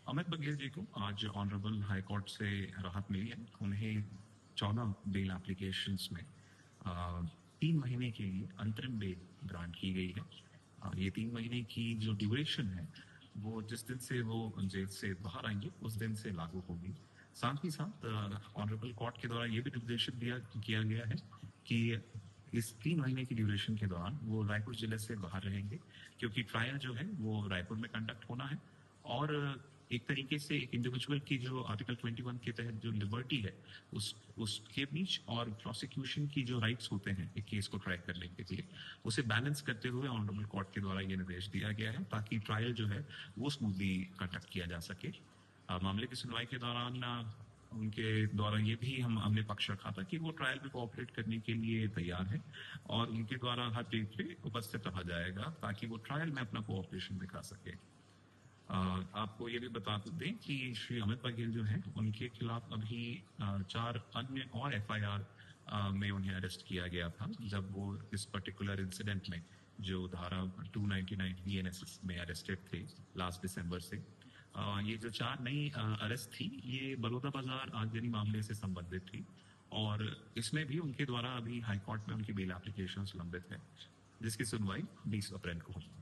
अमित बघेल जी को आज honourable high court से राहत मिली है। उन्हें 14 बेल एप्लीकेशंस में 3 महीने के लिए अंतरिम बेल ग्रांट की गई है। ये 3 महीने की जो ड्यूरेशन है वो जिस दिन से वो जेल से बाहर आएंगे उस दिन से लागू होगी। साथ ही साथ ऑनरेबल कोर्ट के द्वारा ये भी निर्देशित किया गया है कि इस 3 महीने की ड्यूरेशन के दौरान वो रायपुर जिले से बाहर रहेंगे, क्योंकि ट्रायल जो है वो रायपुर में कंडक्ट होना है। और एक तरीके से एक इंडिविजुअल की जो आर्टिकल 21 के तहत जो लिबर्टी है उसके बीच और प्रोसिक्यूशन की जो राइट्स होते हैं एक केस को ट्राई करने के लिए, उसे बैलेंस करते हुए ऑनरेबल कोर्ट के द्वारा ये निर्देश दिया गया है ताकि ट्रायल जो है वो स्मूथली कंडक्ट किया जा सके। मामले की सुनवाई के दौरान उनके द्वारा ये भी हमने पक्ष रखा था कि वो ट्रायल में कोऑपरेट करने के लिए तैयार है और उनके द्वारा हर डेट पे उपस्थित रहा जाएगा ताकि वो ट्रायल में अपना कोऑपरेशन दिखा सके। आपको ये भी बता दें कि श्री अमित बघेल जो हैं उनके खिलाफ अभी 4 अन्य और एफआईआर में उन्हें अरेस्ट किया गया था जब वो इस पर्टिकुलर इंसिडेंट में जो धारा 299 बीएनएस में अरेस्टेड थे लास्ट दिसंबर से। ये जो 4 नई अरेस्ट थी ये बड़ौदा बाजार आगजनी मामले से संबंधित थी और इसमें भी उनके द्वारा अभी हाईकोर्ट में उनकी बेल एप्लीकेशन लंबित है जिसकी सुनवाई 20 अप्रैल को होगी।